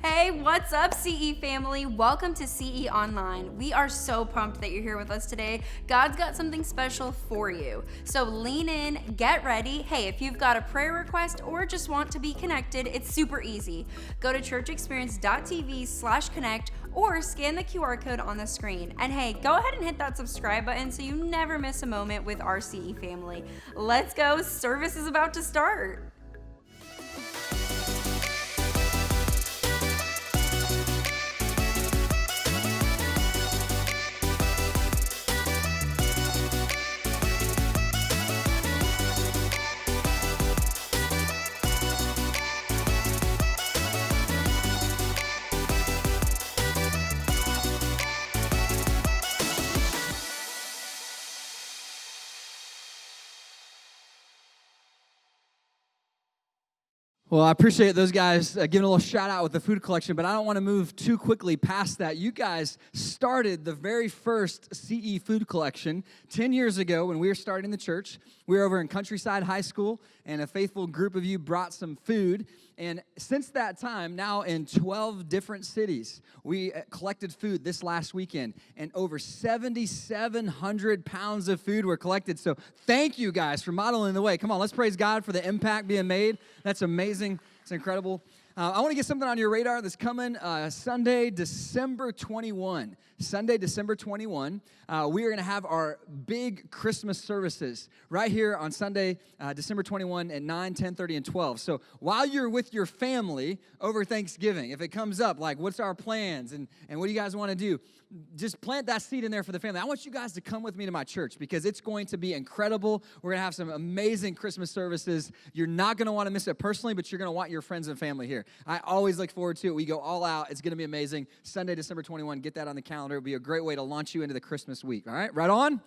Hey, what's up, CE family? Welcome to CE Online. We are so pumped that you're here with us today. God's got something special for you. So lean in, get ready. Hey, if you've got a prayer request or just want to be connected, it's super easy. Go to churchexperience.tv/connect or scan the QR code on the screen. And hey, go ahead and hit that subscribe button so you never miss a moment with our CE family. Let's go. Service is about to start. Well, I appreciate those guys giving a little shout out with the food collection, but I don't want to move too quickly past that. You guys started the very first CE food collection 10 years ago when we were starting the church. We were over in Countryside High School, and a faithful group of you brought some food. And since that time, now in 12 different cities, we collected food this last weekend, and over 7,700 pounds of food were collected. So thank you guys for modeling the way. Come on, let's praise God for the impact being made. That's amazing. It's incredible. I want to get something on your radar that's coming Sunday, December 21. Sunday, December 21, we are going to have our big Christmas services right here on Sunday, December 21 at 9, 10:30, and 12. So while you're with your family over Thanksgiving, if it comes up, like what's our plans and what do you guys want to do, just plant that seed in there for the family. I want you guys to come with me to my church because it's going to be incredible. We're going to have some amazing Christmas services. You're not going to want to miss it personally, but you're going to want your friends and family here. I always look forward to it. We go all out. It's going to be amazing. Sunday, December 21, get that on the calendar. It'll be a great way to launch you into the Christmas week. All right, right on?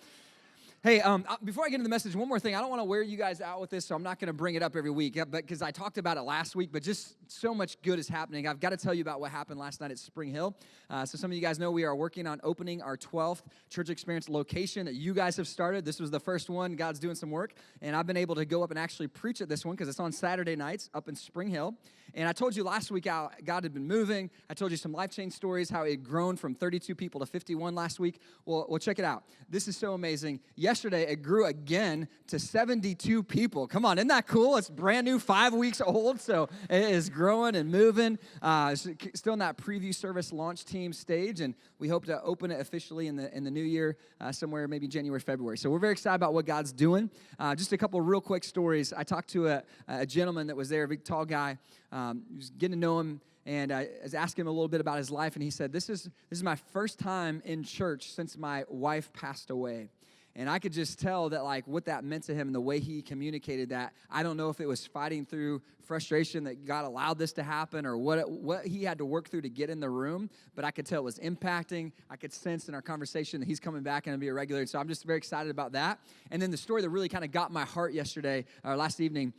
Hey, before I get into the message, one more thing. I don't want to wear you guys out with this, so I'm not going to bring it up every week, but because I talked about it last week, but just so much good is happening. I've got to tell you about what happened last night at Spring Hill. So some of you guys know we are working on opening our 12th Church Experience location that you guys have started. This was the first one. God's doing some work, and I've been able to go up and actually preach at this one because it's on Saturday nights up in Spring Hill. And I told you last week how God had been moving. I told you some life change stories, how it had grown from 32 people to 51 last week. Well, check it out. This is so amazing. Yesterday, it grew again to 72 people. Come on, isn't that cool? It's brand new, 5 weeks old, so it is growing and moving. It's still in that preview service launch team stage, and we hope to open it officially in the new year, somewhere maybe January, February. So we're very excited about what God's doing. Just a couple of real quick stories. I talked to a gentleman that was there, a big, tall guy. Was getting to know him, and I was asking him a little bit about his life, and he said, this is my first time in church since my wife passed away. And I could just tell that, like, what that meant to him and the way he communicated that. I don't know if it was fighting through frustration that God allowed this to happen or what he had to work through to get in the room, but I could tell it was impacting. I could sense in our conversation that he's coming back and be a regular. So I'm just very excited about that. And then the story that really kind of got my heart yesterday, or last evening,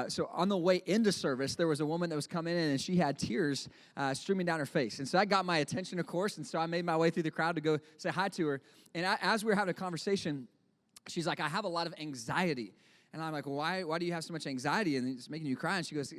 so on the way into service, there was a woman that was coming in, and she had tears streaming down her face. And so that got my attention, of course, and so I made my way through the crowd to go say hi to her. And as we were having a conversation, she's like, I have a lot of anxiety. And I'm like, well, why do you have so much anxiety? And it's making you cry. And she goes,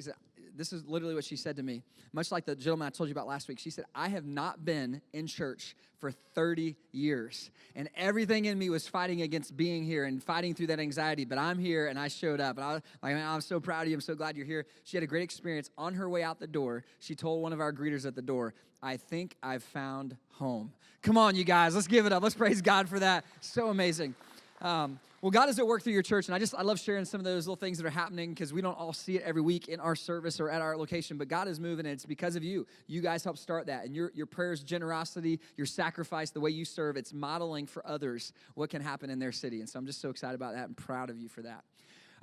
this is literally what she said to me. Much like the gentleman I told you about last week. She said, I have not been in church for 30 years. And everything in me was fighting against being here and fighting through that anxiety. But I'm here, and I showed up. And I was like, man, I'm so proud of you. I'm so glad you're here. She had a great experience. On her way out the door, she told one of our greeters at the door, I think I've found home. Come on, you guys. Let's give it up. Let's praise God for that. So amazing. Well, God is at work through your church, and I love sharing some of those little things that are happening because we don't all see it every week in our service or at our location, but God is moving, and it's because of you. You guys help start that, and your prayers, generosity, your sacrifice, the way you serve, it's modeling for others what can happen in their city, and so I'm just so excited about that and proud of you for that.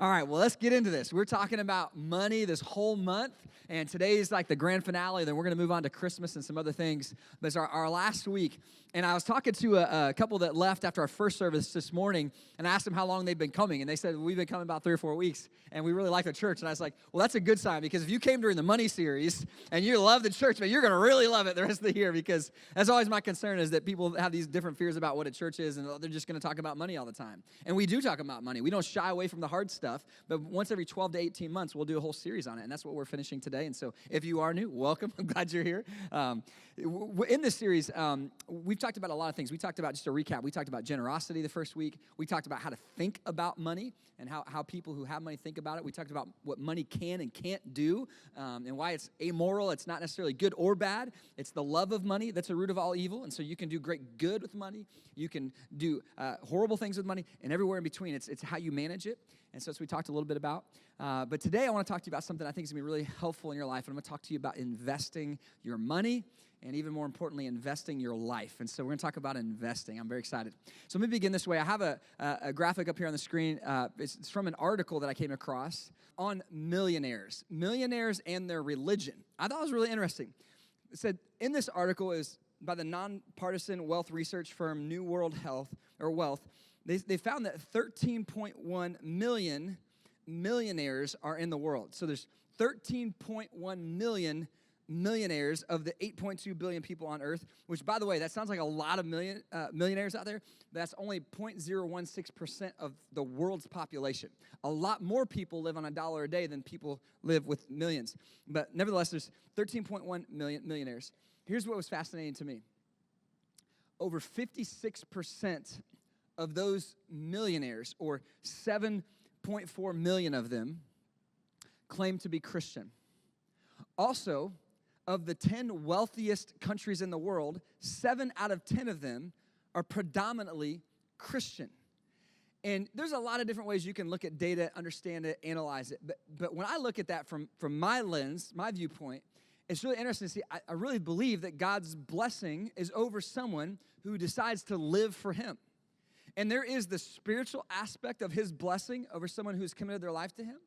All right, well, let's get into this. We're talking about money this whole month, and today is like the grand finale. Then we're going to move on to Christmas and some other things. But it's our last week, and I was talking to a couple that left after our first service this morning, and I asked them how long they've been coming, and they said, we've been coming about 3 or 4 weeks, and we really like the church. And I was like, well, that's a good sign, because if you came during the money series and you love the church, man, you're going to really love it the rest of the year, because that's always my concern is that people have these different fears about what a church is, and they're just going to talk about money all the time. And we do talk about money. We don't shy away from the hard stuff. stuff, but once every 12 to 18 months, we'll do a whole series on it, and that's what we're finishing today. And so if you are new, welcome. I'm glad you're here. In this series, we've talked about a lot of things. We talked about, just a recap, we talked about generosity the first week. We talked about how to think about money and how people who have money think about it. We talked about what money can and can't do, and why it's amoral. It's not necessarily good or bad. It's the love of money that's the root of all evil, and so you can do great good with money. You can do horrible things with money, and everywhere in between. It's how you manage it, and so that's what we talked a little bit about. But today I want to talk to you about something I think is going to be really helpful in your life, and I'm going to talk to you about investing your money, and even more importantly, investing your life. And so we're going to talk about investing. I'm very excited. So let me begin this way. I have a graphic up here on the screen. It's from an article that I came across on millionaires and their religion. I thought it was really interesting. It said, in this article is by the nonpartisan wealth research firm New World Wealth, they found that 13.1 million millionaires are in the world. So there's 13.1 million millionaires of the 8.2 billion people on earth, which, by the way, that sounds like a lot of millionaires out there, but that's only 0.016% of the world's population. A lot more people live on $1 a day than people live with millions. But nevertheless, there's 13.1 million millionaires. Here's what was fascinating to me. Over 56% of those millionaires, or 7.4 million of them, claim to be Christian. Also, of the 10 wealthiest countries in the world, 7 out of 10 of them are predominantly Christian. And there's a lot of different ways you can look at data, understand it, analyze it. But when I look at that from my lens, my viewpoint, it's really interesting to see. I really believe that God's blessing is over someone who decides to live for Him. And there is the spiritual aspect of His blessing over someone who's committed their life to Him.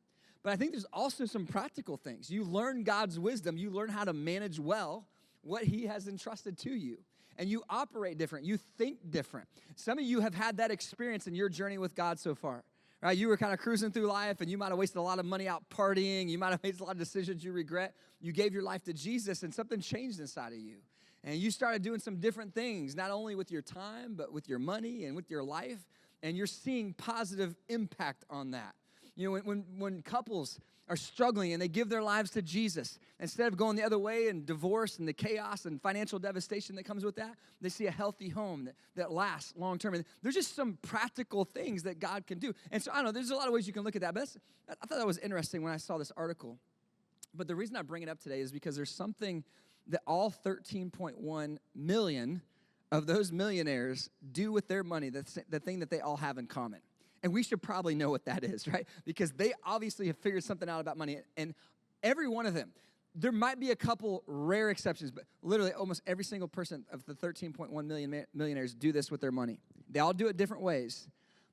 But I think there's also some practical things. You learn God's wisdom. You learn how to manage well what He has entrusted to you. And you operate different. You think different. Some of you have had that experience in your journey with God so far. Right? You were kind of cruising through life, and you might have wasted a lot of money out partying. You might have made a lot of decisions you regret. You gave your life to Jesus, and something changed inside of you. And you started doing some different things, not only with your time, but with your money and with your life. And you're seeing positive impact on that. You know, when couples are struggling and they give their lives to Jesus, instead of going the other way and divorce and the chaos and financial devastation that comes with that, they see a healthy home that lasts long term. And there's just some practical things that God can do. And so, I don't know, there's a lot of ways you can look at that. But I thought that was interesting when I saw this article. But the reason I bring it up today is because there's something that all 13.1 million of those millionaires do with their money, the thing that they all have in common. And we should probably know what that is, right? Because they obviously have figured something out about money. And every one of them, there might be a couple rare exceptions, but literally almost every single person of the 13.1 million millionaires do this with their money. They all do it different ways,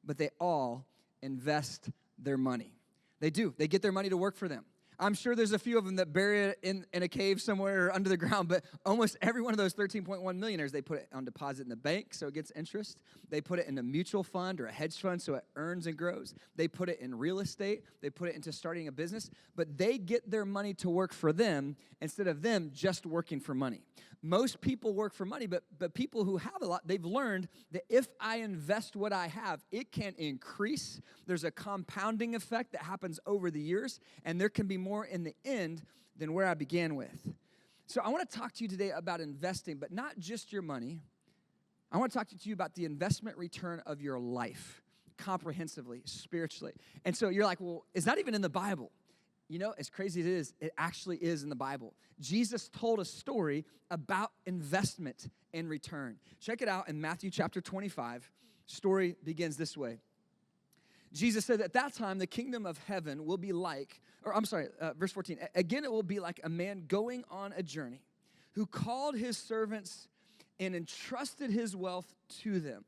but they all invest their money. They do. They get their money to work for them. I'm sure there's a few of them that bury it in a cave somewhere or under the ground, but almost every one of those 13.1 millionaires, they put it on deposit in the bank so it gets interest. They put it in a mutual fund or a hedge fund so it earns and grows. They put it in real estate. They put it into starting a business, but they get their money to work for them instead of them just working for money. Most people work for money, but people who have a lot, they've learned that if I invest what I have, it can increase. There's a compounding effect that happens over the years, and there can be more in the end than where I began with. So I want to talk to you today about investing, but not just your money. I want to talk to you about the investment return of your life, comprehensively, spiritually. And so you're like, well, it's not even in the Bible. You know, as crazy as it is, it actually is in the Bible. Jesus told a story about investment and return. Check it out in Matthew chapter 25. Story begins this way. Jesus said, at that time, the kingdom of heaven will be like, verse 14. Again, it will be like a man going on a journey who called his servants and entrusted his wealth to them.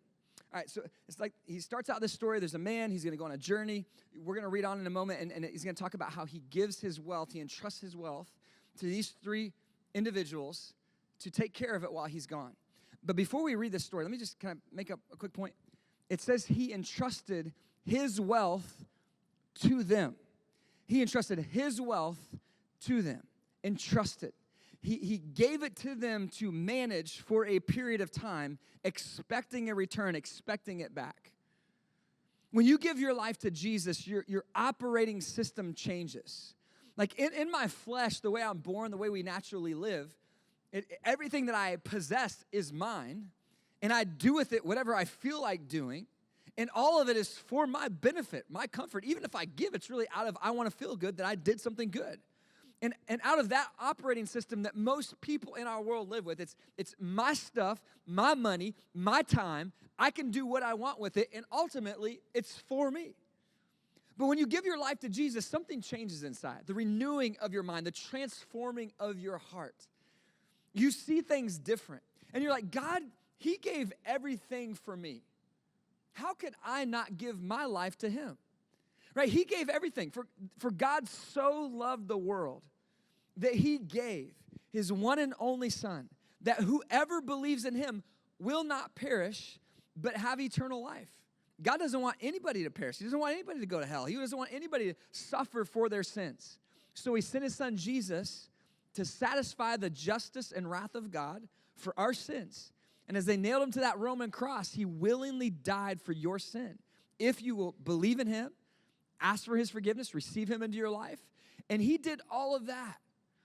All right, so it's like he starts out this story. There's a man. He's going to go on a journey. We're going to read on in a moment, and he's going to talk about how he gives his wealth. He entrusts his wealth to these 3 individuals to take care of it while he's gone. But before we read this story, let me just kind of make a quick point. It says he entrusted his wealth to them. He entrusted his wealth to them. Entrusted. He gave it to them to manage for a period of time, expecting a return, expecting it back. When you give your life to Jesus, your operating system changes. Like in my flesh, the way I'm born, the way we naturally live, everything that I possess is mine, and I do with it whatever I feel like doing, and all of it is for my benefit, my comfort. Even if I give, it's really out of I want to feel good that I did something good. And out of that operating system that most people in our world live with, it's my stuff, my money, my time. I can do what I want with it, and ultimately, it's for me. But when you give your life to Jesus, something changes inside. The renewing of your mind, the transforming of your heart. You see things different. And you're like, God, he gave everything for me. How could I not give my life to him? Right? He gave everything. For God so loved the world that he gave his one and only son, that whoever believes in him will not perish, but have eternal life. God doesn't want anybody to perish. He doesn't want anybody to go to hell. He doesn't want anybody to suffer for their sins. So he sent his son Jesus to satisfy the justice and wrath of God for our sins. And as they nailed him to that Roman cross, he willingly died for your sin. If you will believe in him, ask for his forgiveness, receive him into your life. And he did all of that.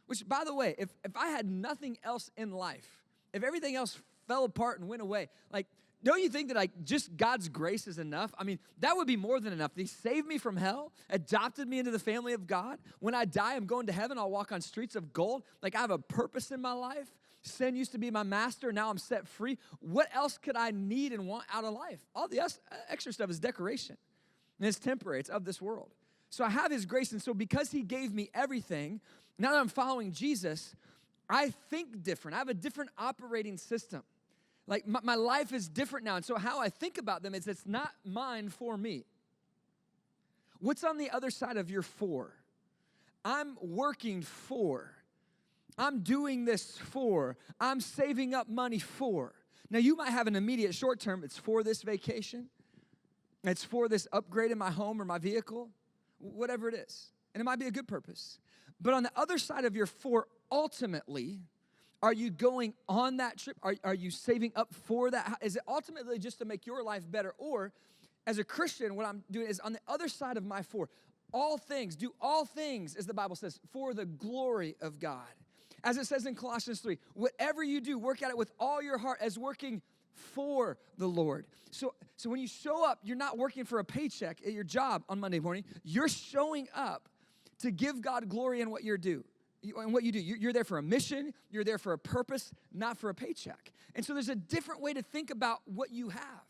Which, by the way, if I had nothing else in life, if everything else fell apart and went away, like, don't you think that like just God's grace is enough? I mean, that would be more than enough. He saved me from hell, adopted me into the family of God. When I die, I'm going to heaven. I'll walk on streets of gold. Like, I have a purpose in my life. Sin used to be my master. Now I'm set free. What else could I need and want out of life? All the extra stuff is decoration. And it's temporary. It's of this world. So I have his grace. And so because he gave me everything, now that I'm following Jesus, I think different. I have a different operating system. Like my life is different now. And so how I think about them is it's not mine for me. What's on the other side of your for? I'm working for. I'm doing this for. I'm saving up money for. Now you might have an immediate short term. It's for this vacation. It's for this upgrade in my home or my vehicle. Whatever it is. And it might be a good purpose. But on the other side of your for, ultimately, are you going on that trip? Are you saving up for that? Is it ultimately just to make your life better? Or as a Christian, what I'm doing is on the other side of my for, all things, do all things, as the Bible says, for the glory of God. As it says in Colossians 3, whatever you do, work at it with all your heart as working for the Lord. So when you show up, you're not working for a paycheck at your job on Monday morning. You're showing up to give God glory in what you do. And what you do, you're there for a mission, you're there for a purpose, not for a paycheck. And so there's a different way to think about what you have.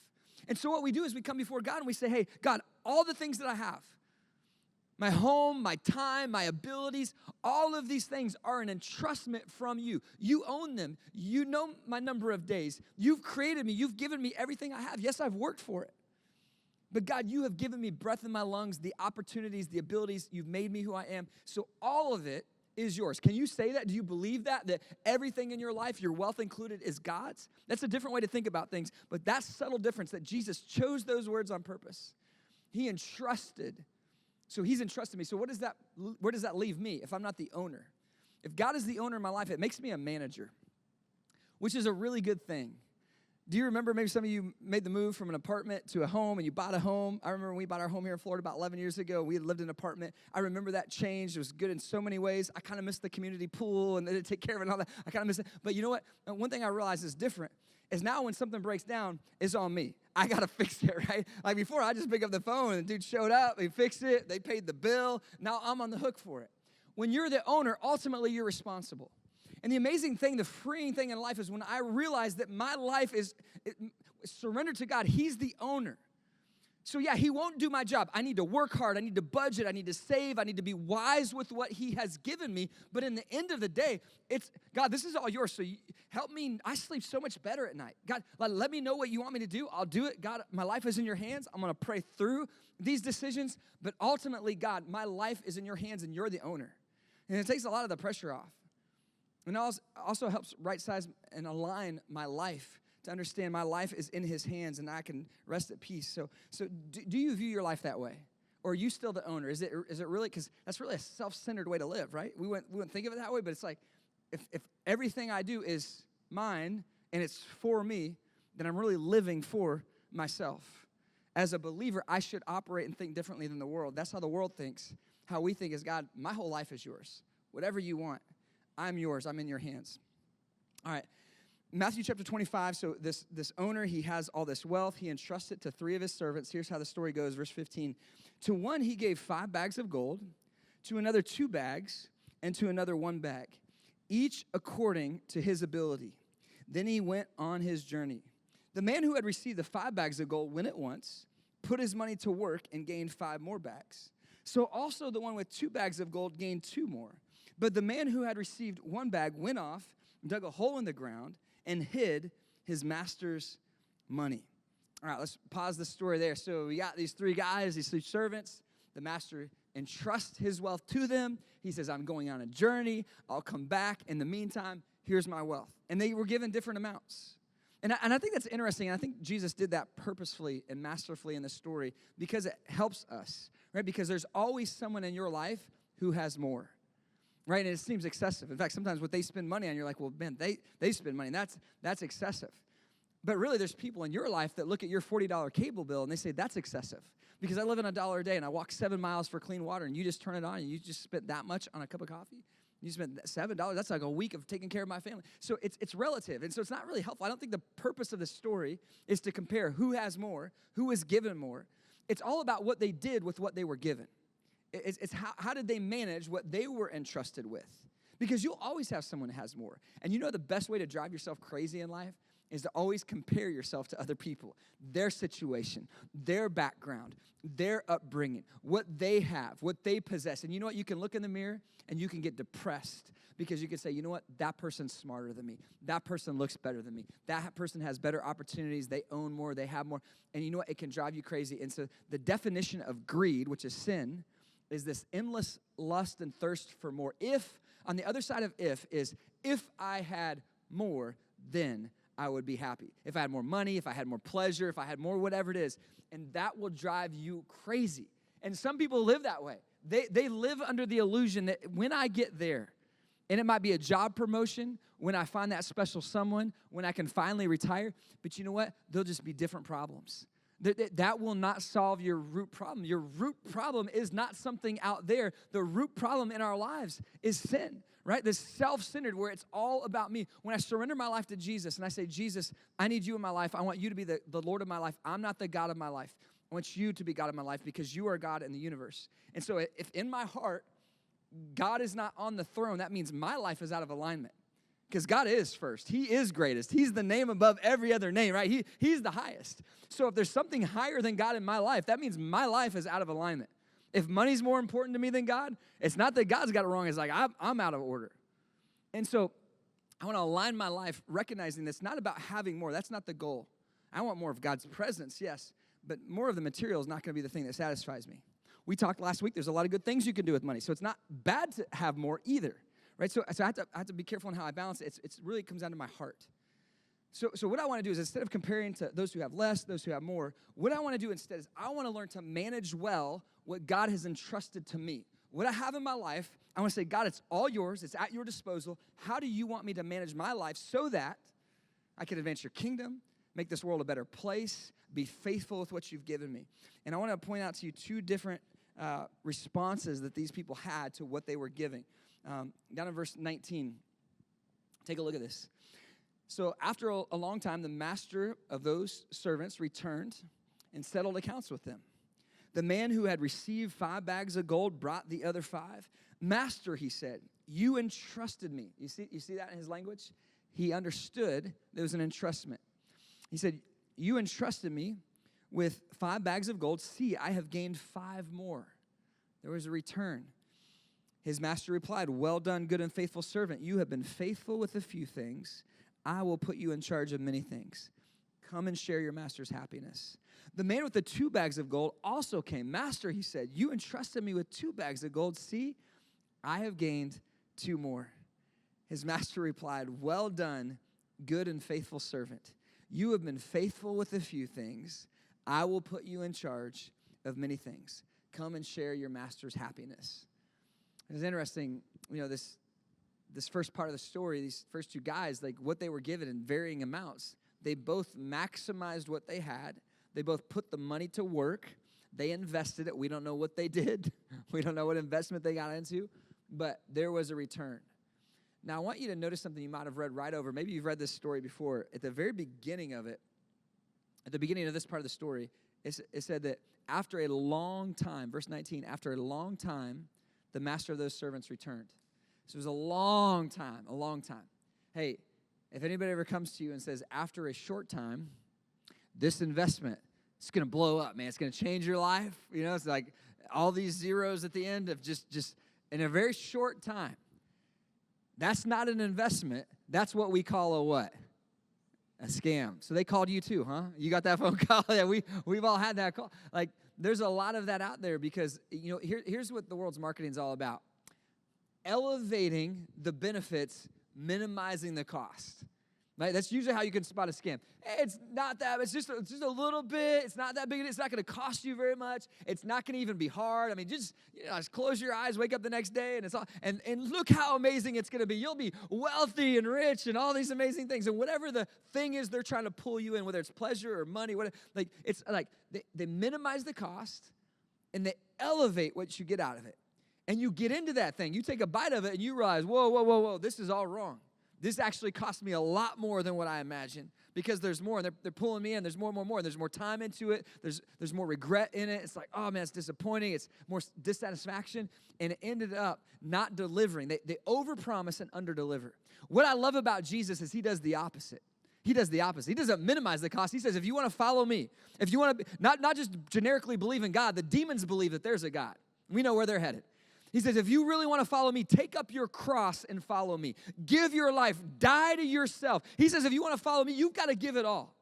And so what we do is we come before God and we say, hey, God, all the things that I have, my home, my time, my abilities, all of these things are an entrustment from you. You own them. You know my number of days. You've created me. You've given me everything I have. Yes, I've worked for it. But God, you have given me breath in my lungs, the opportunities, the abilities. You've made me who I am. So all of it is yours. Can you say that? Do you believe that? That everything in your life, your wealth included, is God's? That's a different way to think about things. But that subtle difference that Jesus chose those words on purpose. He entrusted. So he's entrusted me. So where does that leave me if I'm not the owner? If God is the owner of my life, it makes me a manager, which is a really good thing. Do you remember maybe some of you made the move from an apartment to a home and you bought a home? I remember when we bought our home here in Florida about 11 years ago. We had lived in an apartment. I remember that change. It was good in so many ways. I kind of missed the community pool and they didn't take care of it and all that. I kind of miss it. But you know what? One thing I realized is different is now when something breaks down, it's on me. I got to fix it, right? Like before, I just pick up the phone and the dude showed up. He fixed it. They paid the bill. Now I'm on the hook for it. When you're the owner, ultimately you're responsible. And the amazing thing, the freeing thing in life is when I realize that my life is surrendered to God. He's the owner. So yeah, he won't do my job. I need to work hard. I need to budget. I need to save. I need to be wise with what he has given me. But in the end of the day, it's, God, this is all yours. So help me. I sleep so much better at night. God, let me know what you want me to do. I'll do it. God, my life is in your hands. I'm going to pray through these decisions. But ultimately, God, my life is in your hands and you're the owner. And it takes a lot of the pressure off. And it also helps right size and align my life to understand my life is in his hands and I can rest at peace. So do you view your life that way? Or are you still the owner? Is it really, because that's really a self-centered way to live, right? We wouldn't think of it that way, but it's like if everything I do is mine and it's for me, then I'm really living for myself. as a believer, I should operate and think differently than the world. That's how the world thinks. How we think is, God, my whole life is yours. Whatever you want, I'm yours. I'm in your hands. All right. Matthew chapter 25, so this owner, he has all this wealth. He entrusts it to 3 of his servants. Here's how the story goes, verse 15. To one he gave 5 bags of gold, to another 2 bags, and to another 1 bag, each according to his ability. Then he went on his journey. The man who had received the 5 bags of gold went at once, put his money to work, and gained 5 more bags. So also the one with 2 bags of gold gained 2 more. But the man who had received 1 bag went off, dug a hole in the ground, and hid his master's money. All right, let's pause the story there. So we got these 3 guys, these 3 servants. The master entrusts his wealth to them. He says, I'm going on a journey. I'll come back. In the meantime, here's my wealth. And they were given different amounts. And I think that's interesting. And I think Jesus did that purposefully and masterfully in the story because it helps us, right? Because there's always someone in your life who has more. Right, and it seems excessive. In fact, sometimes what they spend money on, you're like, well, man, they spend money, and that's excessive. But really, there's people in your life that look at your $40 cable bill, and they say, that's excessive. Because I live on $1 a day, and I walk 7 miles for clean water, and you just turn it on, and you just spent that much on a cup of coffee? You spent $7, that's like a week of taking care of my family. So it's relative, and so it's not really helpful. I don't think the purpose of the story is to compare who has more, who is given more. It's all about what they did with what they were given. It's how did they manage what they were entrusted with? Because you'll always have someone who has more. And you know the best way to drive yourself crazy in life is to always compare yourself to other people, their situation, their background, their upbringing, what they have, what they possess. And you know what? You can look in the mirror and you can get depressed because you can say, you know what? That person's smarter than me. That person looks better than me. That person has better opportunities. They own more. They have more. And you know what? It can drive you crazy. And so the definition of greed, which is sin, is this endless lust and thirst for more. If, on the other side of if I had more, then I would be happy. If I had more money, if I had more pleasure, if I had more whatever it is. And that will drive you crazy. And some people live that way. They live under the illusion that when I get there, and it might be a job promotion, when I find that special someone, when I can finally retire, but you know what? They'll just be different problems. That will not solve your root problem. Your root problem is not something out there. The root problem in our lives is sin, right? This self-centered where it's all about me. When I surrender my life to Jesus and I say, Jesus, I need you in my life. I want you to be the Lord of my life. I'm not the God of my life. I want you to be God of my life because you are God in the universe. And so if in my heart, God is not on the throne, that means my life is out of alignment. Because God is first. He is greatest. He's the name above every other name, right? He's the highest. So if there's something higher than God in my life, that means my life is out of alignment. If money's more important to me than God, it's not that God's got it wrong. It's like I'm out of order. And so I want to align my life recognizing that's not about having more. That's not the goal. I want more of God's presence, yes, but more of the material is not going to be the thing that satisfies me. We talked last week, there's a lot of good things you can do with money. So it's not bad to have more either. Right, so I have to be careful in how I balance it. It really comes down to my heart. So what I want to do is instead of comparing to those who have less, those who have more, what I want to do instead is I want to learn to manage well what God has entrusted to me. What I have in my life, I want to say, God, it's all yours. It's at your disposal. How do you want me to manage my life so that I can advance your kingdom, make this world a better place, be faithful with what you've given me? And I want to point out to you 2 different responses that these people had to what they were giving. Down in verse 19, take a look at this. So after a long time, the master of those servants returned and settled accounts with them. The man who had received 5 bags of gold brought the other 5. Master, he said, you entrusted me. You see that in his language? He understood there was an entrustment. He said, you entrusted me with 5 bags of gold. See, I have gained 5 more. There was a return. His master replied, well done, good and faithful servant. You have been faithful with a few things. I will put you in charge of many things. Come and share your master's happiness. The man with the 2 bags of gold also came. Master, he said, you entrusted me with 2 bags of gold. See, I have gained 2 more. His master replied, well done, good and faithful servant. You have been faithful with a few things. I will put you in charge of many things. Come and share your master's happiness. It's interesting, you know, this first part of the story, these first 2 guys, like what they were given in varying amounts, they both maximized what they had. They both put the money to work. They invested it. We don't know what they did. We don't know what investment they got into, but there was a return. Now, I want you to notice something you might have read right over. Maybe you've read this story before. At the very beginning of it, at the beginning of this part of the story, it said that after a long time, verse 19, after a long time, the master of those servants returned. So it was a long time, a long time. Hey, if anybody ever comes to you and says, after a short time, this investment, it's going to blow up, man. It's going to change your life. You know, it's like all these zeros at the end of just in a very short time. That's not an investment. That's what we call a what? A scam. So they called you too, huh? You got that phone call? Yeah, we've all had that call. Like, there's a lot of that out there because, you know, here's what the world's marketing is all about. Elevating the benefits, minimizing the cost. Right? That's usually how you can spot a scam. Hey, it's not that. It's just a little bit. It's not that big. It's not going to cost you very much. It's not going to even be hard. I mean, just close your eyes, wake up the next day, and it's all. And look how amazing it's going to be. You'll be wealthy and rich and all these amazing things. And whatever the thing is, they're trying to pull you in, whether it's pleasure or money, whatever. Like it's like they minimize the cost and they elevate what you get out of it. And you get into that thing. You take a bite of it and you realize, whoa, this is all wrong. This actually cost me a lot more than what I imagined because there's more, and they're pulling me in. There's more, and there's more time into it. There's more regret in it. It's like, oh, man, it's disappointing. It's more dissatisfaction, and it ended up not delivering. They overpromise and underdeliver. What I love about Jesus is he does the opposite. He does the opposite. He doesn't minimize the cost. He says, if you want to follow me, if you want to not just generically believe in God, the demons believe that there's a God. We know where they're headed. He says, if you really want to follow me, take up your cross and follow me. Give your life. Die to yourself. He says, if you want to follow me, you've got to give it all.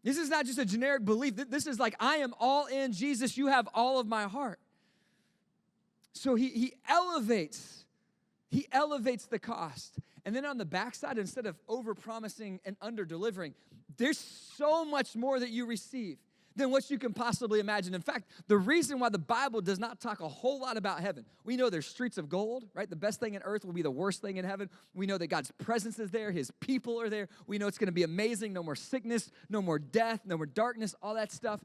This is not just a generic belief. This is like, I am all in. Jesus, you have all of my heart. So he elevates the cost. And then on the backside, instead of over-promising and under-delivering, there's so much more that you receive than what you can possibly imagine. In fact, the reason why the Bible does not talk a whole lot about heaven, we know there's streets of gold, right? The best thing in earth will be the worst thing in heaven. We know that God's presence is there. His people are there. We know it's going to be amazing. No more sickness, no more death, no more darkness, all that stuff.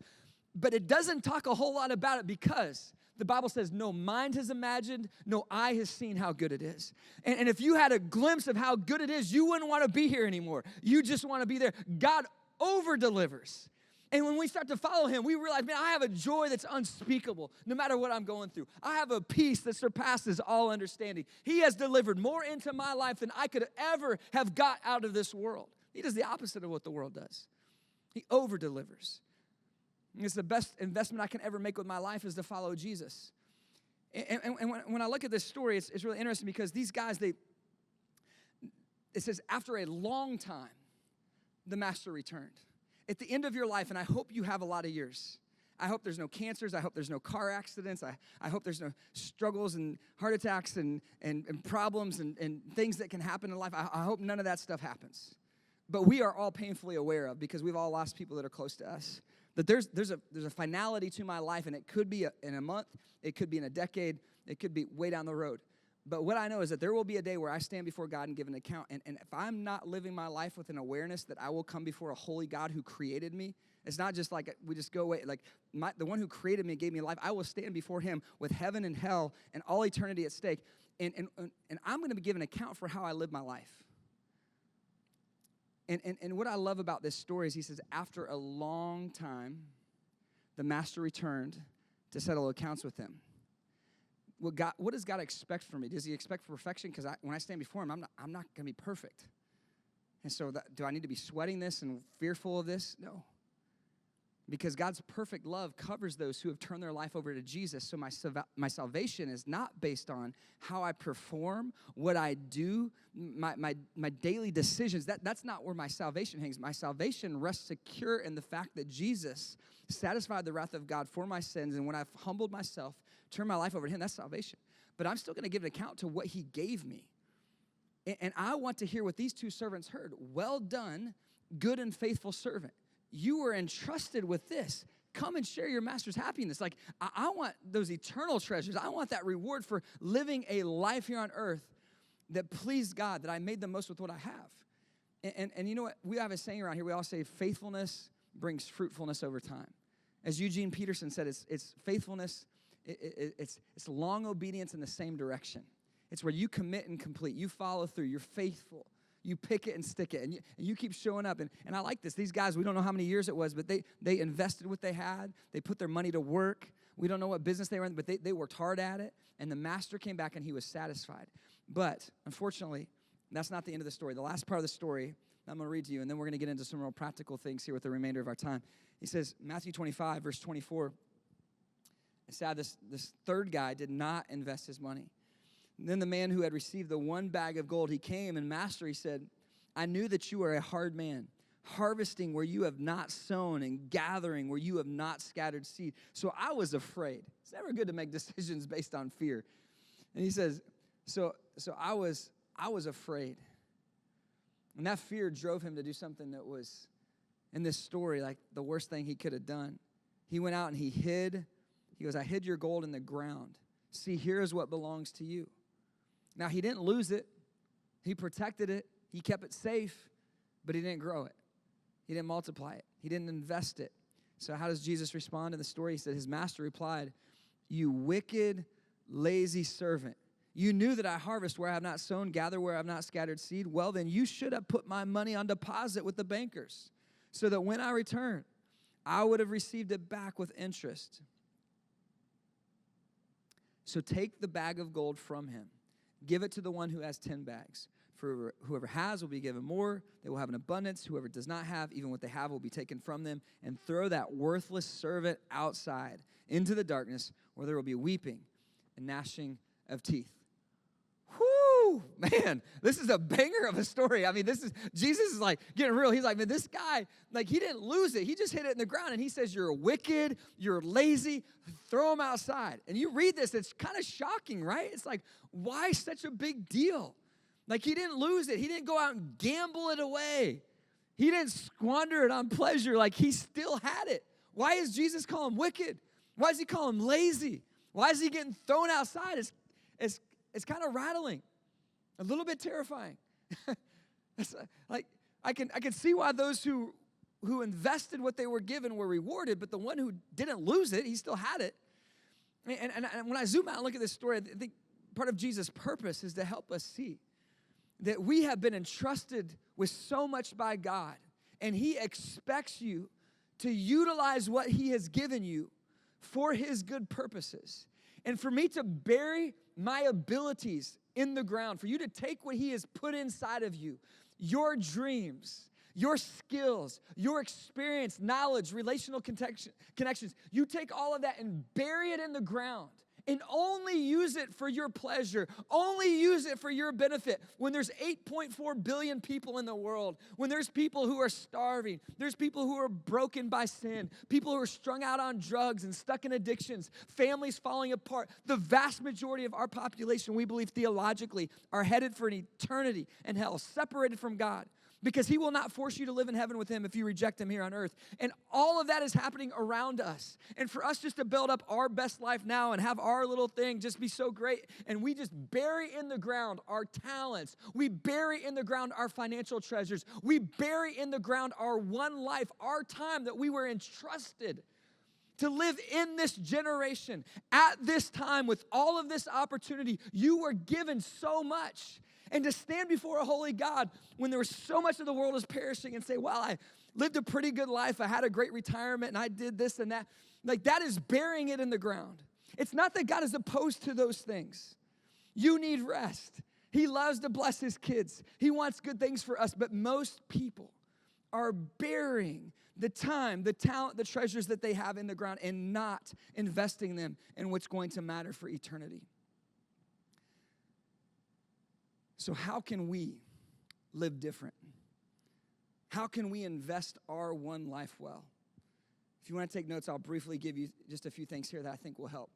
But it doesn't talk a whole lot about it because the Bible says no mind has imagined, no eye has seen how good it is. And if you had a glimpse of how good it is, you wouldn't want to be here anymore. You just want to be there. God over-delivers. And when we start to follow him, we realize, man, I have a joy that's unspeakable no matter what I'm going through. I have a peace that surpasses all understanding. He has delivered more into my life than I could ever have got out of this world. He does the opposite of what the world does. He over-delivers. It's the best investment I can ever make with my life is to follow Jesus. And when I look at this story, it's really interesting because these guys, it says, after a long time, the master returned. At the end of your life, and I hope you have a lot of years. I hope there's no cancers. I hope there's no car accidents. I hope there's no struggles and heart attacks and problems and things that can happen in life. I hope none of that stuff happens. But we are all painfully aware of, because we've all lost people that are close to us, that there's a finality to my life, and it could be in a month, it could be in a decade, it could be way down the road. But what I know is that there will be a day where I stand before God and give an account. And if I'm not living my life with an awareness that I will come before a holy God who created me, it's not just like we just go away. Like the one who created me and gave me life, I will stand before him with heaven and hell and all eternity at stake. And I'm going to be given account for how I live my life. And what I love about this story is he says, after a long time, the master returned to settle accounts with him. What does God expect from me? Does he expect perfection? Because when I stand before him, I'm not going to be perfect. And so do I need to be sweating this and fearful of this? No. Because God's perfect love covers those who have turned their life over to Jesus. So my salvation is not based on how I perform, what I do, my daily decisions. That's not where my salvation hangs. My salvation rests secure in the fact that Jesus satisfied the wrath of God for my sins. And when I've humbled myself, turned my life over to him, that's salvation. But I'm still going to give an account to what he gave me. And I want to hear what these two servants heard. Well done, good and faithful servant. You were entrusted with this. Come and share your master's happiness. Like, I want those eternal treasures. I want that reward for living a life here on earth that pleased God, that I made the most with what I have. And you know what? We have a saying around here. We all say faithfulness brings fruitfulness over time. As Eugene Peterson said, it's faithfulness, it's long obedience in the same direction. It's where you commit and complete. You follow through. You're faithful. You pick it and stick it, and you keep showing up. And I like this. These guys, we don't know how many years it was, but they invested what they had. They put their money to work. We don't know what business they were in, but they worked hard at it. And the master came back, and he was satisfied. But, unfortunately, that's not the end of the story. The last part of the story, I'm going to read to you, and then we're going to get into some real practical things here with the remainder of our time. He says, Matthew 25, verse 24, it's sad this third guy did not invest his money. And then the man who had received the one bag of gold, he came, and master, he said, I knew that you are a hard man, harvesting where you have not sown and gathering where you have not scattered seed. So I was afraid. It's never good to make decisions based on fear. And he says, so I was afraid. And that fear drove him to do something that was, in this story, like the worst thing he could have done. He went out and he hid. He goes, I hid your gold in the ground. See, here is what belongs to you. Now, he didn't lose it. He protected it. He kept it safe, but he didn't grow it. He didn't multiply it. He didn't invest it. So how does Jesus respond to the story? He said, his master replied, you wicked, lazy servant. You knew that I harvest where I have not sown, gather where I have not scattered seed. Well, then you should have put my money on deposit with the bankers, so that when I return, I would have received it back with interest. So take the bag of gold from him. Give it to the one who has 10 bags. For whoever has will be given more. They will have an abundance. Whoever does not have, even what they have will be taken from them. And throw that worthless servant outside into the darkness, where there will be weeping and gnashing of teeth. Whoo, man, this is a banger of a story. I mean, Jesus is like getting real. He's like, man, this guy, like, he didn't lose it. He just hit it in the ground, and he says, you're wicked, you're lazy, throw him outside. And you read this, it's kind of shocking, right? It's like, why such a big deal? Like, he didn't lose it. He didn't go out and gamble it away. He didn't squander it on pleasure. Like, he still had it. Why does Jesus call him wicked? Why does he call him lazy? Why is he getting thrown outside? It's kind of rattling, a little bit terrifying. Like, I can see why those who invested what they were given were rewarded, but the one who didn't lose it, he still had it. And when I zoom out and look at this story, I think part of Jesus' purpose is to help us see that we have been entrusted with so much by God, and he expects you to utilize what he has given you for his good purposes. And for me to bury my abilities in the ground, for you to take what he has put inside of you, your dreams, your skills, your experience, knowledge, relational connections, you take all of that and bury it in the ground and only use it for your pleasure, only use it for your benefit. When there's 8.4 billion people in the world, when there's people who are starving, there's people who are broken by sin, people who are strung out on drugs and stuck in addictions, families falling apart. The vast majority of our population, we believe theologically, are headed for an eternity in hell, separated from God, because he will not force you to live in heaven with him if you reject him here on earth. And all of that is happening around us. And for us just to build up our best life now and have our little thing just be so great, and we just bury in the ground our talents. We bury in the ground our financial treasures. We bury in the ground our one life, our time that we were entrusted to live in this generation. At this time, with all of this opportunity, you were given so much. And to stand before a holy God when there was so much of the world is perishing and say, well, I lived a pretty good life, I had a great retirement, and I did this and that. Like, that is burying it in the ground. It's not that God is opposed to those things. You need rest. He loves to bless his kids. He wants good things for us, but most people are burying the time, the talent, the treasures that they have in the ground and not investing them in what's going to matter for eternity. So how can we live different? How can we invest our one life well? If you want to take notes, I'll briefly give you just a few things here that I think will help.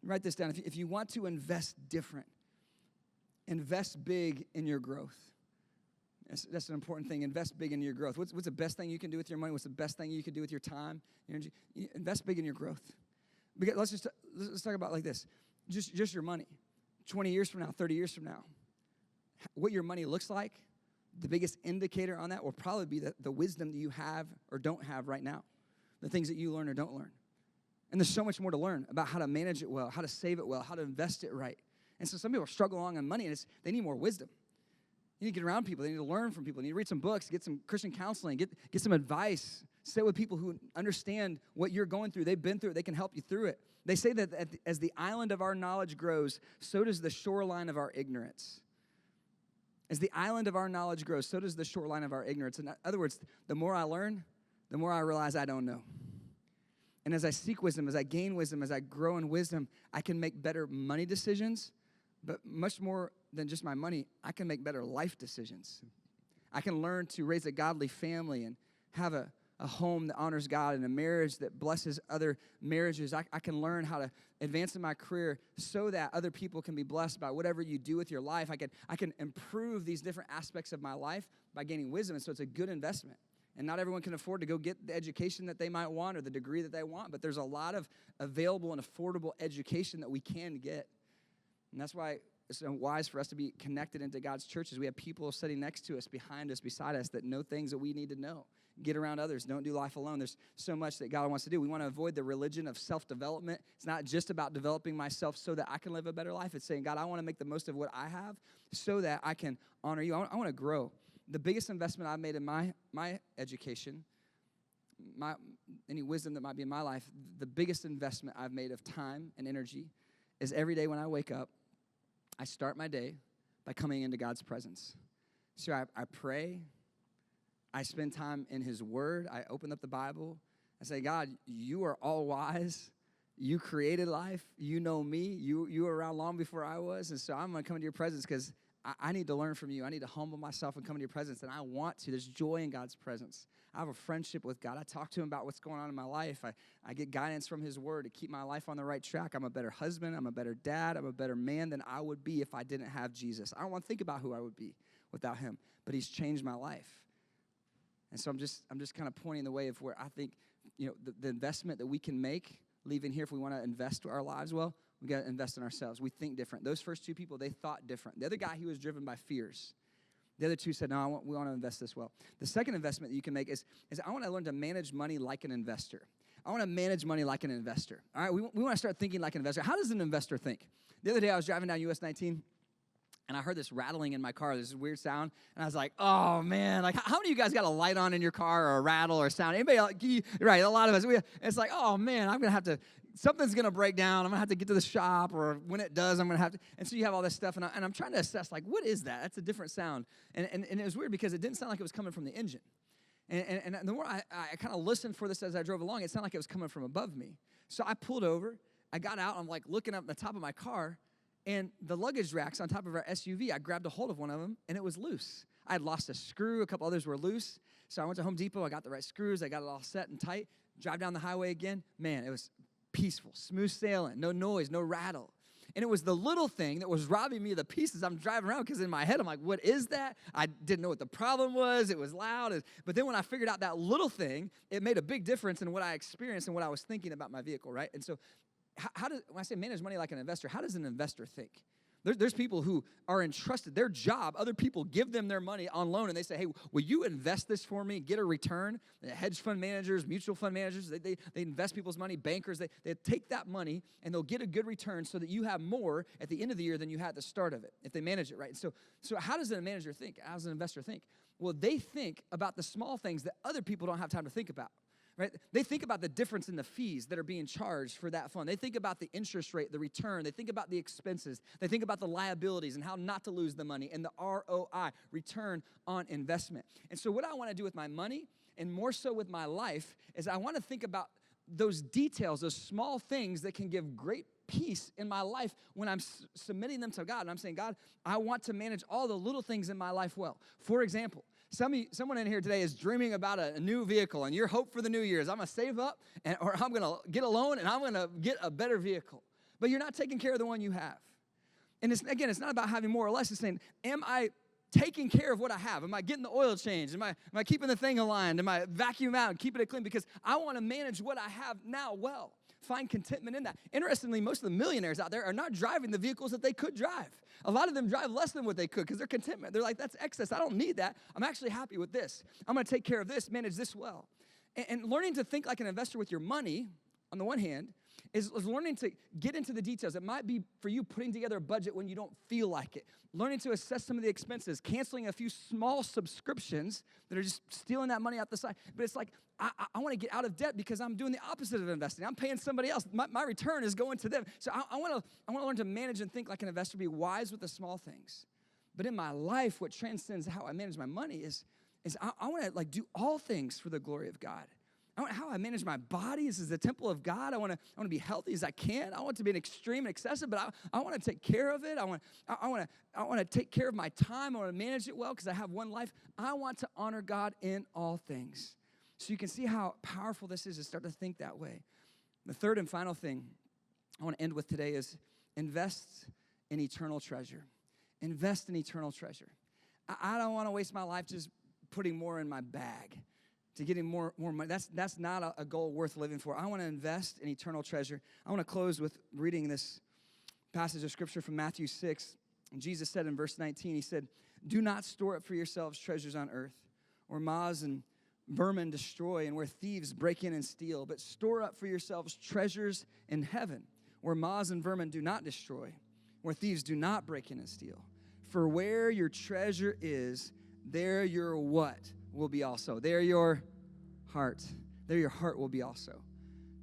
Write this down. If you want to invest different, invest big in your growth. That's an important thing. Invest big in your growth. What's the best thing you can do with your money? What's the best thing you can do with your time, your energy? Invest big in your growth. Because let's talk about it like this. Just your money. 20 years from now, 30 years from now, what your money looks like, the biggest indicator on that will probably be the wisdom that you have or don't have right now, the things that you learn or don't learn. And there's so much more to learn about how to manage it well, how to save it well, how to invest it right. And so some people struggle along on money, and they need more wisdom. You need to get around people. They need to learn from people. You need to read some books, get some Christian counseling, get some advice. Sit with people who understand what you're going through. They've been through it. They can help you through it. They say that as the island of our knowledge grows, so does the shoreline of our ignorance. As the island of our knowledge grows, so does the shoreline of our ignorance. In other words, the more I learn, the more I realize I don't know. And as I seek wisdom, as I gain wisdom, as I grow in wisdom, I can make better money decisions, but much more than just my money, I can make better life decisions. I can learn to raise a godly family and have a home that honors God and a marriage that blesses other marriages. I can learn how to advance in my career so that other people can be blessed by whatever you do with your life. I can improve these different aspects of my life by gaining wisdom, and so it's a good investment. And not everyone can afford to go get the education that they might want or the degree that they want, but there's a lot of available and affordable education that we can get. And that's why it's so wise for us to be connected into God's churches. We have people sitting next to us, behind us, beside us that know things that we need to know. Get around others. Don't do life alone. There's so much that God wants to do. We want to avoid the religion of self-development. It's not just about developing myself so that I can live a better life. It's saying, God, I want to make the most of what I have so that I can honor you. I want to grow. The biggest investment I've made in my education, any wisdom that might be in my life, the biggest investment I've made of time and energy is every day when I wake up, I start my day by coming into God's presence. So I pray. I spend time in his word. I open up the Bible. I say, God, you are all wise. You created life. You know me. You were around long before I was. And so I'm going to come into your presence because I need to learn from you. I need to humble myself and come into your presence. And I want to. There's joy in God's presence. I have a friendship with God. I talk to him about what's going on in my life. I get guidance from his word to keep my life on the right track. I'm a better husband. I'm a better dad. I'm a better man than I would be if I didn't have Jesus. I don't want to think about who I would be without him. But he's changed my life. And so I'm just kind of pointing the way of where I think, the investment that we can make leaving here, if we want to invest our lives well, we got to invest in ourselves. We think different. Those first two people, they thought different. The other guy, he was driven by fears. The other two said, no, we want to invest this well. The second investment that you can make is I want to learn to manage money like an investor. I want to manage money like an investor. All right, we want to start thinking like an investor. How does an investor think? The other day, I was driving down US 19, and I heard this rattling in my car, this weird sound, and I was like, oh, man, like, how many of you guys got a light on in your car or a rattle or a sound? Anybody else? Right, a lot of us. It's like, oh, man, I'm going to have to, something's going to break down. I'm going to have to get to the shop, or when it does, I'm going to have to, and so you have all this stuff, and I'm trying to assess, like, what is that? That's a different sound, and it was weird because it didn't sound like it was coming from the engine, and the more I kind of listened for this as I drove along, it sounded like it was coming from above me. So I pulled over, I got out, I'm like looking up the top of my car, and the luggage racks on top of our SUV, I grabbed a hold of one of them, and it was loose. I had lost a screw. A couple others were loose. So I went to Home Depot. I got the right screws. I got it all set and tight. Drive down the highway again. Man, it was peaceful, smooth sailing, no noise, no rattle. And it was the little thing that was robbing me of the pieces. I'm driving around because in my head, I'm like, what is that? I didn't know what the problem was. It was loud. But then when I figured out that little thing, it made a big difference in what I experienced and what I was thinking about my vehicle, right? And so when I say manage money like an investor, how does an investor think? There's people who are entrusted, their job, other people give them their money on loan, and they say, hey, will you invest this for me, get a return? Hedge fund managers, mutual fund managers, they invest people's money, bankers, they take that money, and they'll get a good return so that you have more at the end of the year than you had at the start of it, if they manage it right. And so how does a manager think? How does an investor think? Well, they think about the small things that other people don't have time to think about. Right? They think about the difference in the fees that are being charged for that fund. They think about the interest rate, the return. They think about the expenses. They think about the liabilities and how not to lose the money and the ROI, return on investment. And so what I want to do with my money, and more so with my life, is I want to think about those details, those small things that can give great peace in my life when I'm submitting them to God. And I'm saying, God, I want to manage all the little things in my life well. For example, someone in here today is dreaming about a new vehicle, and your hope for the new year is I'm going to save up, or I'm going to get a loan, and I'm going to get a better vehicle. But you're not taking care of the one you have. And it's not about having more or less. It's saying, am I taking care of what I have? Am I getting the oil changed? Am I keeping the thing aligned? Am I vacuuming out and keeping it clean? Because I want to manage what I have now well. find contentment in that. Interestingly, most of the millionaires out there are not driving the vehicles that they could drive. A lot of them drive less than what they could because they're contentment. They're like, that's excess. I don't need that. I'm actually happy with this. I'm going to take care of this, manage this well. And learning to think like an investor with your money, on the one hand, is learning to get into the details. It might be for you putting together a budget when you don't feel like it. Learning to assess some of the expenses. Canceling a few small subscriptions that are just stealing that money out the side. But it's like, I want to get out of debt because I'm doing the opposite of investing. I'm paying somebody else. My return is going to them. So I want to learn to manage and think like an investor, be wise with the small things. But in my life, what transcends how I manage my money is I want to like do all things for the glory of God. How I manage my body is the temple of God. I want to be healthy as I can. I want to be an extreme and excessive, but I want to take care of it. I want to take care of my time. I want to manage it well because I have one life. I want to honor God in all things. So you can see how powerful this is to start to think that way. The third and final thing I want to end with today is invest in eternal treasure. Invest in eternal treasure. I don't want to waste my life just putting more in my bag, to getting more money. That's not a goal worth living for. I want to invest in eternal treasure. I want to close with reading this passage of scripture from Matthew 6. And Jesus said in verse 19, he said, "Do not store up for yourselves treasures on earth, where moths and vermin destroy and where thieves break in and steal, but store up for yourselves treasures in heaven, where moths and vermin do not destroy, where thieves do not break in and steal. For where your treasure is, there your what will be also. There your heart. There your heart will be also."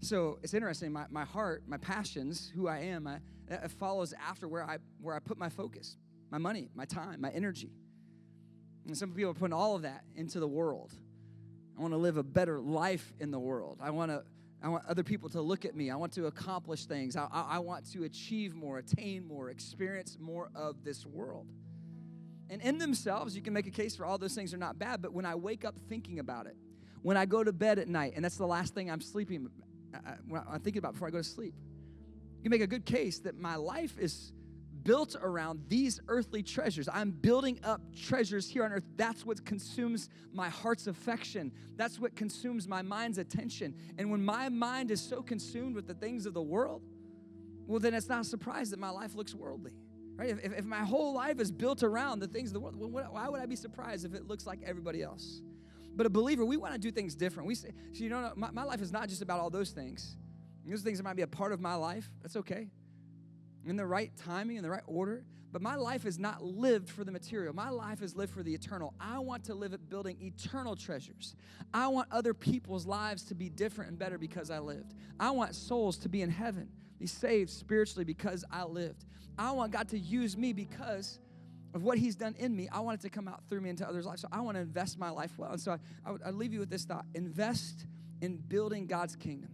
So it's interesting. My heart, my passions, who I am, it follows after where I put my focus, my money, my time, my energy. And some people are putting all of that into the world. I want to live a better life in the world. I want other people to look at me. I want to accomplish things. I want to achieve more, attain more, experience more of this world. And in themselves, you can make a case for all those things are not bad, but when I wake up thinking about it, when I go to bed at night, and that's the last thing I'm thinking about before I go to sleep, you can make a good case that my life is built around these earthly treasures. I'm building up treasures here on earth. That's what consumes my heart's affection. That's what consumes my mind's attention. And when my mind is so consumed with the things of the world, well, then it's not a surprise that my life looks worldly. Right? If my whole life is built around the things of the world, why would I be surprised if it looks like everybody else? But a believer, we want to do things different. We say, so you know, my life is not just about all those things. Those things that might be a part of my life. That's okay. In the right timing, in the right order. But my life is not lived for the material. My life is lived for the eternal. I want to live it building eternal treasures. I want other people's lives to be different and better because I lived. I want souls to be in heaven, be saved spiritually because I lived. I want God to use me because of what he's done in me. I want it to come out through me into others' lives. So I want to invest my life well. And so I'd leave you with this thought. Invest in building God's kingdom.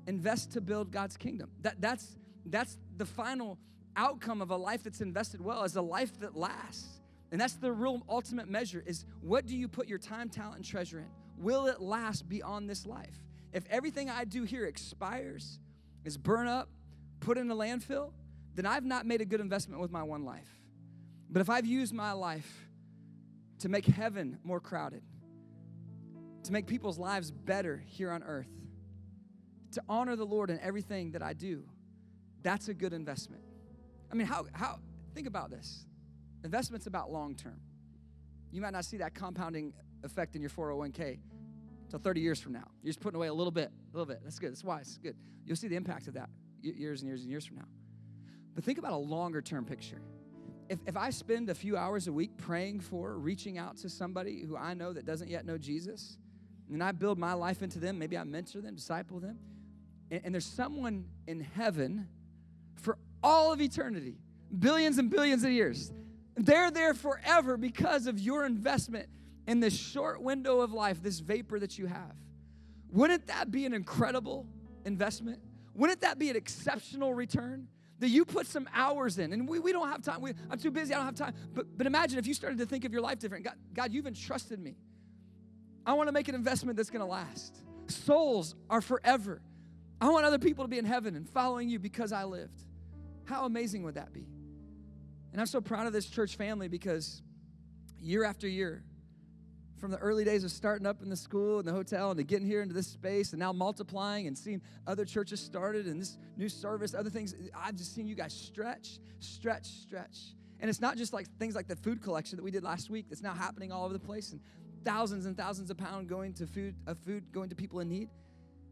Invest to build God's kingdom. That's the final outcome of a life that's invested well, is a life that lasts. And that's the real ultimate measure, is what do you put your time, talent, and treasure in? Will it last beyond this life? If everything I do here expires, is burned up, put in a landfill, then I've not made a good investment with my one life. But if I've used my life to make heaven more crowded, to make people's lives better here on earth, to honor the Lord in everything that I do, that's a good investment. I mean, how think about this. Investment's about long term. You might not see that compounding effect in your 401k until 30 years from now. You're just putting away a little bit. That's good. That's wise. It's good. You'll see the impact of that years and years and years from now. But think about a longer term picture. If I spend a few hours a week praying for, reaching out to somebody who I know that doesn't yet know Jesus, and I build my life into them, maybe I mentor them, disciple them, and there's someone in heaven for all of eternity, billions and billions of years. They're there forever because of your investment in this short window of life, this vapor that you have. Wouldn't that be an incredible investment? Wouldn't that be an exceptional return? That you put some hours in, and we don't have time. I'm too busy, I don't have time. But imagine if you started to think of your life different. God, you've entrusted me. I want to make an investment that's going to last. Souls are forever. I want other people to be in heaven and following you because I lived. How amazing would that be? And I'm so proud of this church family because year after year, from the early days of starting up in the school and the hotel and to getting here into this space and now multiplying and seeing other churches started and this new service, other things. I've just seen you guys stretch. And it's not just like things like the food collection that we did last week that's now happening all over the place and thousands of pounds going to food going to people in need.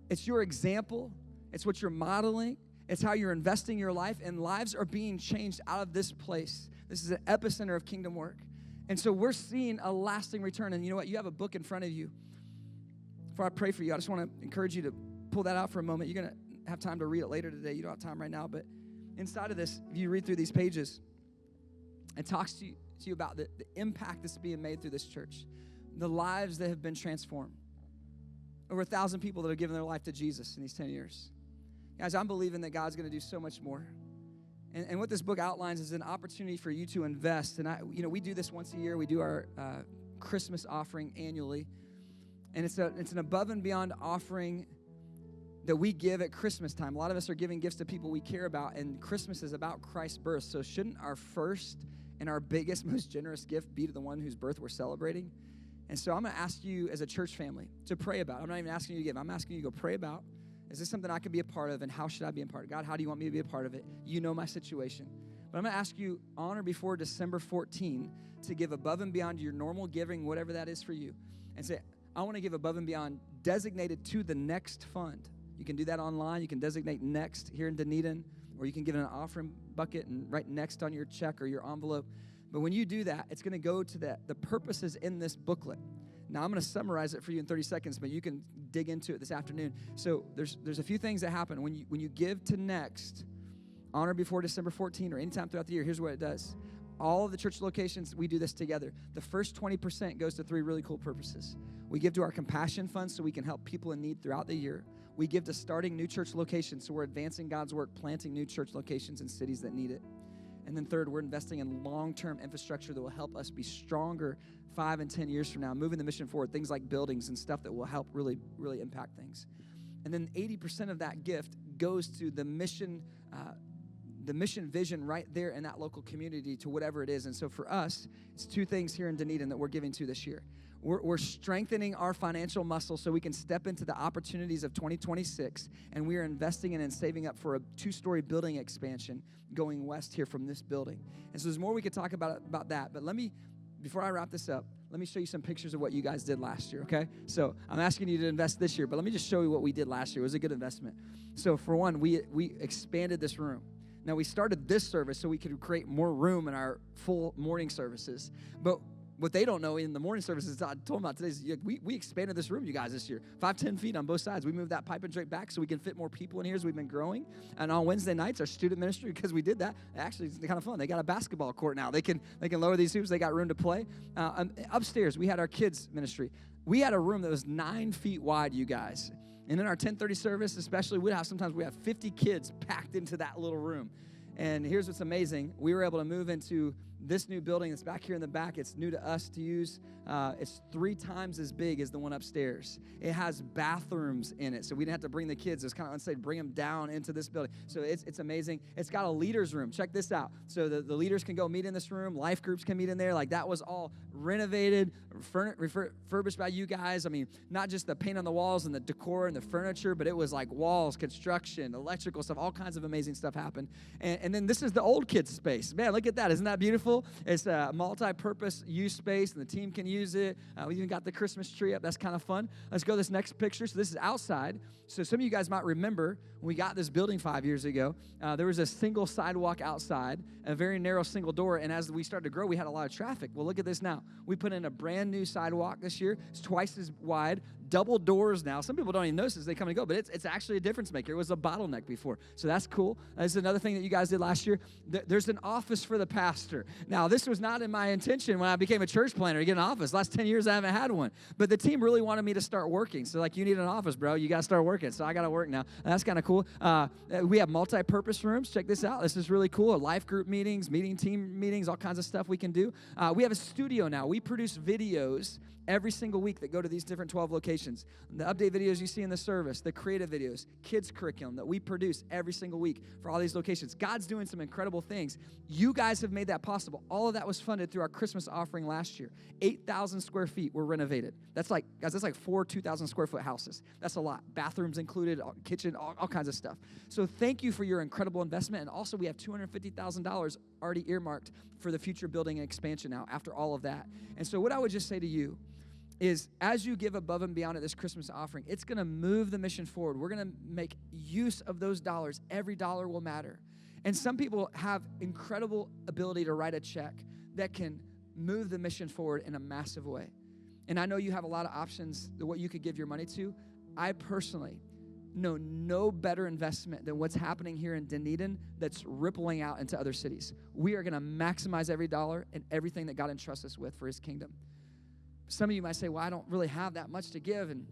It's your example. It's what you're modeling. It's how you're investing your life, and lives are being changed out of this place. This is an epicenter of kingdom work. And so we're seeing a lasting return. And you know what? You have a book in front of you. Before I pray for you, I just want to encourage you to pull that out for a moment. You're going to have time to read it later today. You don't have time right now. But inside of this, if you read through these pages, it talks to you about the impact that's being made through this church, the lives that have been transformed. Over 1,000 people that have given their life to Jesus in these 10 years. Guys, I'm believing that God's going to do so much more. And what this book outlines is an opportunity for you to invest. And we do this once a year. We do our Christmas offering annually. And it's an above and beyond offering that we give at Christmas time. A lot of us are giving gifts to people we care about, and Christmas is about Christ's birth. So shouldn't our first and our biggest, most generous gift be to the one whose birth we're celebrating? And so I'm going to ask you as a church family to pray about. I'm not even asking you to give. I'm asking you to go pray about. Is this something I can be a part of, and how should I be a part of? God, how do you want me to be a part of it? You know my situation. But I'm going to ask you on or before December 14 to give above and beyond your normal giving, whatever that is for you, and say, I want to give above and beyond designated to the next fund. You can do that online. You can designate next here in Dunedin, or you can give it an offering bucket and write next on your check or your envelope. But when you do that, it's going to go to the purposes in this booklet. Now, I'm going to summarize it for you in 30 seconds, but you can dig into it this afternoon. So there's a few things that happen. When you give to Next, on or before December 14 or anytime throughout the year, here's what it does. All of the church locations, we do this together. The first 20% goes to 3 really cool purposes. We give to our compassion fund so we can help people in need throughout the year. We give to starting new church locations, so we're advancing God's work, planting new church locations in cities that need it. And then third, we're investing in long-term infrastructure that will help us be stronger 5 and 10 years from now, moving the mission forward, things like buildings and stuff that will help really, really impact things. And then 80% of that gift goes to the mission vision right there in that local community to whatever it is. And so for us, it's 2 things here in Dunedin that we're giving to this year. We're strengthening our financial muscle so we can step into the opportunities of 2026, and we are investing in and saving up for a 2-story building expansion going west here from this building. And so there's more we could talk about that, but before I wrap this up, let me show you some pictures of what you guys did last year, okay? So I'm asking you to invest this year, but let me just show you what we did last year. It was a good investment. So for one, we expanded this room. Now, we started this service so we could create more room in our full morning services, but what they don't know in the morning services, I told them about today, is we expanded this room, you guys, this year. 5-10 feet on both sides. We moved that pipe and drape back so we can fit more people in here as we've been growing. And on Wednesday nights, our student ministry, because we did that, actually, it's kind of fun. They got a basketball court now. They can lower these hoops. They got room to play. Upstairs, we had our kids ministry. We had a room that was 9 feet wide, you guys. And in our 10:30 service, especially, sometimes we have 50 kids packed into that little room. And here's what's amazing. We were able to move into this new building that's back here in the back. It's new to us to use. It's 3 times as big as the one upstairs. It has bathrooms in it, so we didn't have to bring the kids. It was kind of unsafe, bring them down into this building. So it's amazing. It's got a leaders room. Check this out. So the leaders can go meet in this room. Life groups can meet in there. Like, that was all renovated, refurbished by you guys. I mean, not just the paint on the walls and the decor and the furniture, but it was like walls, construction, electrical stuff, all kinds of amazing stuff happened. And then this is the old kids space. Man, look at that. Isn't that beautiful? It's a multi-purpose use space, and the team can use it. We even got the Christmas tree up. That's kind of fun. Let's go to this next picture. So this is outside. So some of you guys might remember when we got this building 5 years ago, there was a single sidewalk outside, a very narrow single door, and as we started to grow, we had a lot of traffic. Well, look at this now. We put in a brand new sidewalk this year. It's twice as wide, double doors now. Some people don't even notice as they come and go, but it's actually a difference maker. It was a bottleneck before, so that's cool. This is another thing that you guys did last year. There's an office for the pastor. Now, this was not in my intention when I became a church planner to get an office. Last 10 years, I haven't had one, but the team really wanted me to start working. So, like, you need an office, bro. You got to start working. So I got to work now. And that's kind of cool. We have multi-purpose rooms. Check this out. This is really cool. Life group meetings, team meetings, all kinds of stuff we can do. We have a studio now. We produce videos every single week that go to these different 12 locations. The update videos you see in the service, the creative videos, kids curriculum that we produce every single week for all these locations. God's doing some incredible things. You guys have made that possible. possible. All of that was funded through our Christmas offering last year. 8,000 square feet were renovated. That's like, guys, that's like 4 2,000 square foot houses. That's a lot. Bathrooms included, kitchen, all kinds of stuff. So thank you for your incredible investment. And also we have $250,000 already earmarked for the future building and expansion now after all of that. And so what I would just say to you is as you give above and beyond at this Christmas offering, it's going to move the mission forward. We're going to make use of those dollars. Every dollar will matter. And some people have incredible ability to write a check that can move the mission forward in a massive way. And I know you have a lot of options that what you could give your money to. I personally know no better investment than what's happening here in Dunedin that's rippling out into other cities. We are going to maximize every dollar and everything that God entrusts us with for his kingdom. Some of you might say, well, I don't really have that much to give, and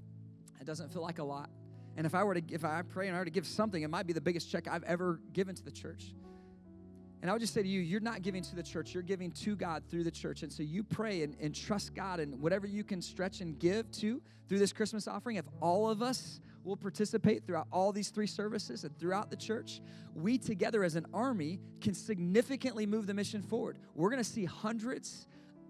it doesn't feel like a lot. And if I pray and I were to give something, it might be the biggest check I've ever given to the church. And I would just say to you, you're not giving to the church, you're giving to God through the church. And so you pray and trust God, and whatever you can stretch and give to through this Christmas offering, if all of us will participate throughout all these 3 services and throughout the church, we together as an army can significantly move the mission forward. We're going to see hundreds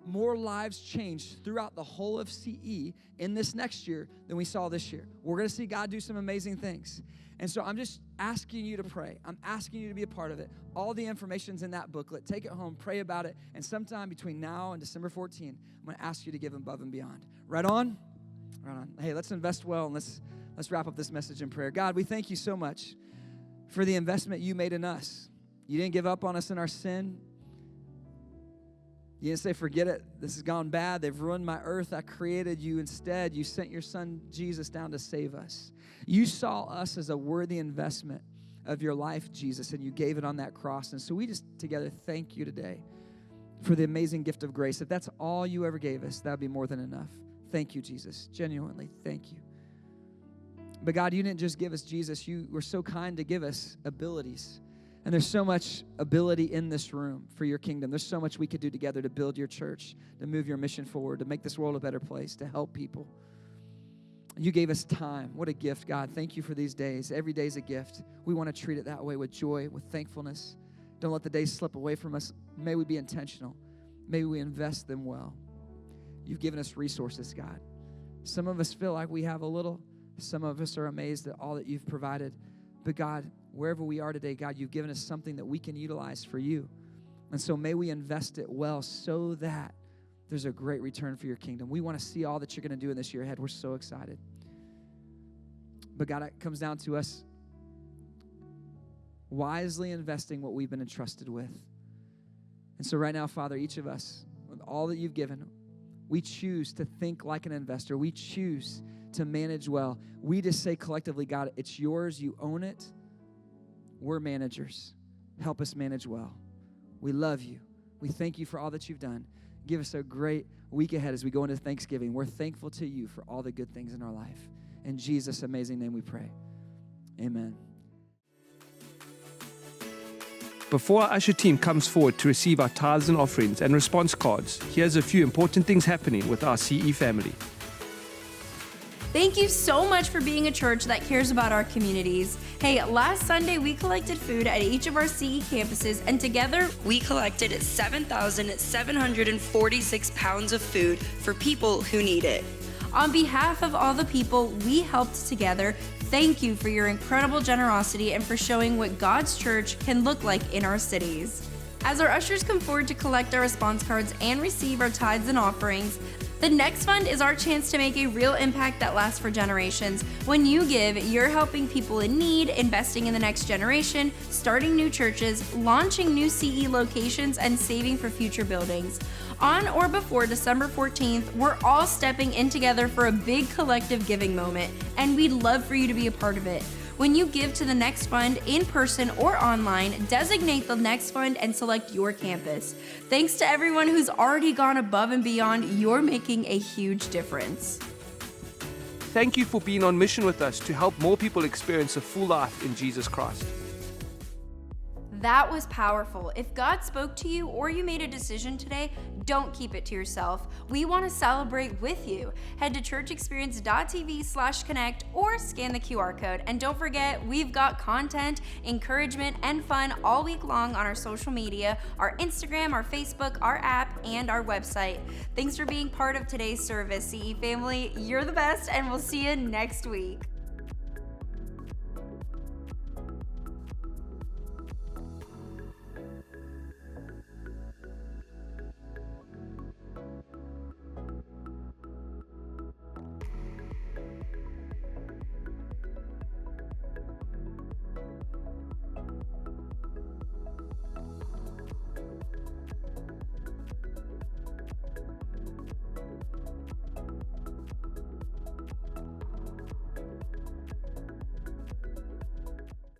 more lives changed throughout the whole of CE in this next year than we saw this year. We're going to see God do some amazing things. And so I'm just asking you to pray. I'm asking you to be a part of it. All the information's in that booklet. Take it home, pray about it, and sometime between now and December 14, I'm going to ask you to give above and beyond. Right on? Right on. Hey, let's invest well, and let's wrap up this message in prayer. God, we thank you so much for the investment you made in us. You didn't give up on us in our sin. You didn't say, forget it, this has gone bad, they've ruined my earth, I created you. Instead, you sent your son Jesus down to save us. You saw us as a worthy investment of your life, Jesus, and you gave it on that cross. And so we just together thank you today for the amazing gift of grace. If that's all you ever gave us, that would be more than enough. Thank you, Jesus. Genuinely, thank you. But God, you didn't just give us Jesus, you were so kind to give us abilities. And there's so much ability in this room for your kingdom. There's so much we could do together to build your church, to move your mission forward, to make this world a better place, to help people. You gave us time. What a gift, God. Thank you for these days. Every day is a gift. We want to treat it that way with joy, with thankfulness. Don't let the days slip away from us. May we be intentional. May we invest them well. You've given us resources, God. Some of us feel like we have a little. Some of us are amazed at all that you've provided. But God, wherever we are today, God, you've given us something that we can utilize for you. And so may we invest it well so that there's a great return for your kingdom. We want to see all that you're going to do in this year ahead. We're so excited. But God, it comes down to us wisely investing what we've been entrusted with. And so right now, Father, each of us, with all that you've given, we choose to think like an investor. We choose to manage well. We just say collectively, God, it's yours. You own it. We're managers. Help us manage well. We love you. We thank you for all that you've done. Give us a great week ahead as we go into Thanksgiving. We're thankful to you for all the good things in our life. In Jesus' amazing name we pray. Amen. Before our usher team comes forward to receive our tithes and offerings and response cards, here's a few important things happening with our CE family. Thank you so much for being a church that cares about our communities. Hey, last Sunday we collected food at each of our CE campuses, and together we collected 7,746 pounds of food for people who need it. On behalf of all the people we helped together, thank you for your incredible generosity and for showing what God's church can look like in our cities. As our ushers come forward to collect our response cards and receive our tithes and offerings, the next fund is our chance to make a real impact that lasts for generations. When you give, you're helping people in need, investing in the next generation, starting new churches, launching new CE locations, and saving for future buildings. On or before December 14th, we're all stepping in together for a big collective giving moment, and we'd love for you to be a part of it. When you give to the Next Fund in person or online, designate the Next Fund and select your campus. Thanks to everyone who's already gone above and beyond, you're making a huge difference. Thank you for being on mission with us to help more people experience a full life in Jesus Christ. That was powerful. If God spoke to you or you made a decision today, don't keep it to yourself. We want to celebrate with you. Head to churchexperience.tv/connect or scan the QR code. And don't forget, we've got content, encouragement, and fun all week long on our social media, our Instagram, our Facebook, our app, and our website. Thanks for being part of today's service, CE family. You're the best, and we'll see you next week.